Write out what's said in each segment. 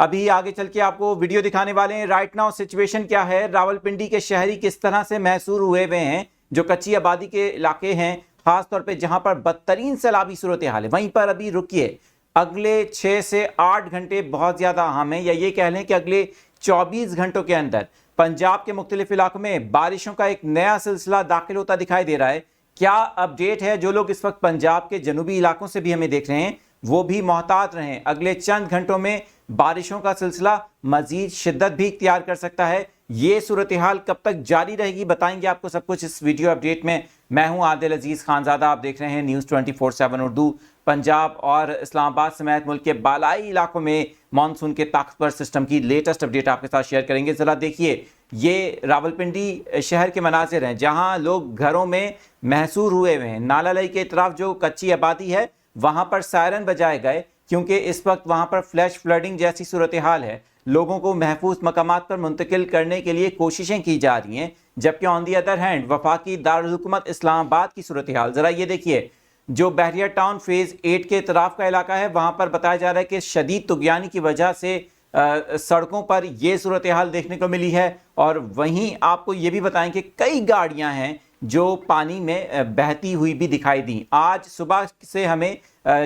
अभी आगे चल के आपको वीडियो दिखाने वाले हैं। राइट नाउ सिचुएशन क्या है, रावलपिंडी के शहरी किस तरह से महसूर हुए हुए हैं, जो कच्ची आबादी के इलाके हैं, खासतौर पे जहां पर बदतरीन सैलाबी सूरत हाल है, वहीं पर अभी रुकिए। अगले 6 से 8 घंटे बहुत ज्यादा अहम है, या ये कह लें कि अगले 24 घंटों के अंदर पंजाब के मुख्तलिफ इलाकों में बारिशों का एक नया सिलसिला दाखिल होता दिखाई दे रहा है। क्या अपडेट है? जो लोग इस वक्त पंजाब के जनूबी इलाकों से भी हमें देख रहे हैं वो भी मोहतात रहें। अगले चंद घंटों में बारिशों का सिलसिला मजीद शिद्दत भी इख्तियार कर सकता है। ये सूरत हाल कब तक जारी रहेगी, बताएंगे आपको सब कुछ इस वीडियो अपडेट में। मैं हूं आदिल अजीज खानजादा, आप देख रहे हैं न्यूज़ 24/7 उर्दू। पंजाब और इस्लामाबाद समेत मुल्क के बालाई इलाकों में मानसून के ताकतवर सिस्टम की लेटेस्ट अपडेट आपके साथ शेयर करेंगे। ज़रा देखिए, ये रावलपिंडी शहर के मनाजिर हैं जहां लोग घरों में महसूर हुए हुए हैं। नालालई के तरफ जो कच्ची आबादी है वहां पर सायरन बजाए गए, क्योंकि इस वक्त वहां पर फ्लैश फ्लडिंग जैसी सूरत हाल है। लोगों को महफूज मकामात पर मुंतकिल करने के लिए कोशिशें की जा रही हैं, जबकि ऑन दी अदर हैंड वफाकी दारुल हुकूमत इस्लामाबाद की सूरत हाल ज़रा ये देखिए। जो बहरिया टाउन फेज़ 8 के तरफ का इलाका है वहां पर बताया जा रहा है कि शदीद तुगयानी की वजह से सड़कों पर यह सूरत हाल देखने को मिली है। और वहीं आपको ये भी बताएं कि कई गाड़ियां हैं जो पानी में बहती हुई भी दिखाई दी। आज सुबह से हमें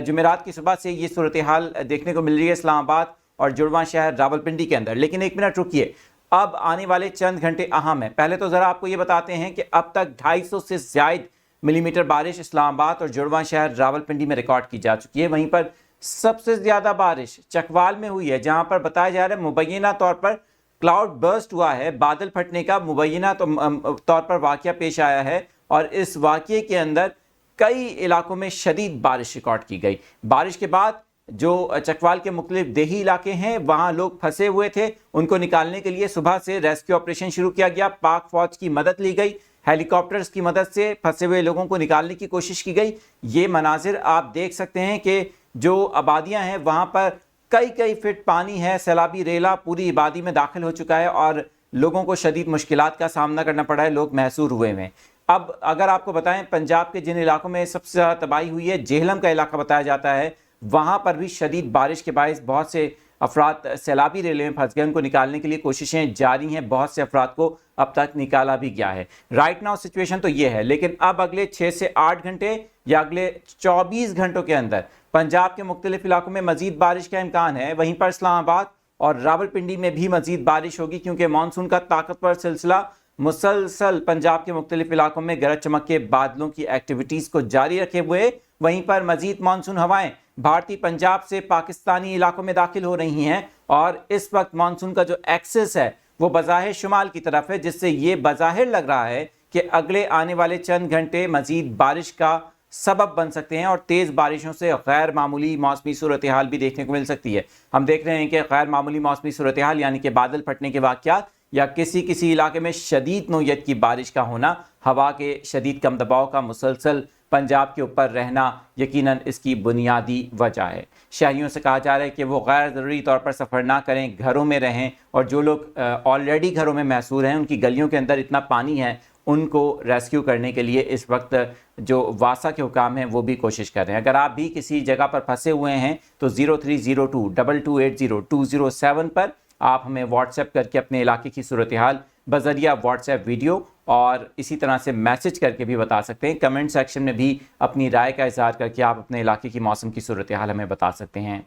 जुमेरात की सुबह से ये सूरत हाल देखने को मिल रही है इस्लामाबाद और जुड़वा शहर रावलपिंडी के अंदर। लेकिन एक मिनट रुकिए, अब आने वाले चंद घंटे अहम है। पहले तो ज़रा आपको ये बताते हैं कि अब तक 250 से ज़ायद मिलीमीटर बारिश इस्लामाबाद और जुड़वा शहर रावलपिंडी में रिकॉर्ड की जा चुकी है। वहीं पर सबसे ज़्यादा बारिश चकवाल में हुई है, जहां पर बताया जा रहा है मुबैना तौर पर क्लाउड बर्स्ट हुआ है, बादल फटने का मुबैना तौर पर वाक़या पेश आया है। और इस वाक़ये के अंदर कई इलाकों में शदीद बारिश रिकॉर्ड की गई। बारिश के बाद जो चकवाल के मुख्तलिफ देही इलाके हैं वहाँ लोग फंसे हुए थे, उनको निकालने के लिए सुबह से रेस्क्यू ऑपरेशन शुरू किया गया। पाक फौज की मदद ली गई, हेलीकॉप्टर्स की मदद से फंसे हुए लोगों को निकालने की कोशिश की गई। ये मनाजिर आप देख सकते हैं कि जो आबादियाँ हैं वहाँ पर कई फीट पानी है, सैलाबी रेला पूरी आबादी में दाखिल हो चुका है और लोगों को शदीद मुश्किलात का सामना करना पड़ा है, लोग महसूर हुए हैं। अब अगर आपको बताएं, पंजाब के जिन इलाकों में सबसे ज़्यादा तबाही हुई है, जेहलम का इलाका बताया जाता है, वहाँ पर भी शदीद बारिश के बायस बहुत से अफराद सैलाबी रेले में फंस गए। उनको निकालने के लिए कोशिशें जारी हैं, बहुत से अफराद को अब तक निकाला भी गया है। राइट नाउ सिचुएशन तो ये है, लेकिन अब अगले 6 से 8 घंटे या अगले 24 घंटों के अंदर पंजाब के मुख्तलिफ इलाकों में मजीद बारिश का इम्कान है। वहीं पर इस्लामाबाद और रावलपिंडी में भी मजीद बारिश होगी, क्योंकि मानसून का ताकतवर सिलसिला मुसलसल पंजाब के मुख्तलिफ इलाकों में गरज चमक के बादलों की एक्टिविटीज़ को जारी रखे हुए। वहीं पर मजीद मानसून हवाएं भारतीय पंजाब से पाकिस्तानी इलाकों में दाखिल हो रही हैं और इस वक्त मानसून का जो एक्सेस है वो बज़ाहिर शुमाल की तरफ है, जिससे ये बज़ाहिर लग रहा है कि अगले आने वाले चंद घंटे मजीद बारिश का सबब बन सकते हैं और तेज़ बारिशों से गैर मामूली मौसमी सूरत हाल भी देखने को मिल सकती है। हम देख रहे हैं कि गैर मामूली मौसमी सूरत हाल यानी कि बादल फटने के वाक़यात या किसी इलाके में शदीद नौयत की बारिश का होना, हवा के शदीद कम दबाव का मुसलसल पंजाब के ऊपर रहना यकीनन इसकी बुनियादी वजह है। शहरियों से कहा जा रहा है कि वो गैर ज़रूरी तौर पर सफ़र ना करें, घरों में रहें, और जो लोग ऑलरेडी घरों में महसूर हैं, उनकी गलियों के अंदर इतना पानी है, उनको रेस्क्यू करने के लिए इस वक्त जो वासा के हुकाम हैं वो भी कोशिश कर रहे हैं। अगर आप भी किसी जगह पर फंसे हुए हैं तो 03022280 पर आप हमें व्हाट्सएप करके अपने इलाके की सूरत हाल बज़रिया व्हाट्सएप वीडियो और इसी तरह से मैसेज करके भी बता सकते हैं। कमेंट सेक्शन में भी अपनी राय का इज़हार करके आप अपने इलाके की मौसम की सूरत हाल हमें बता सकते हैं।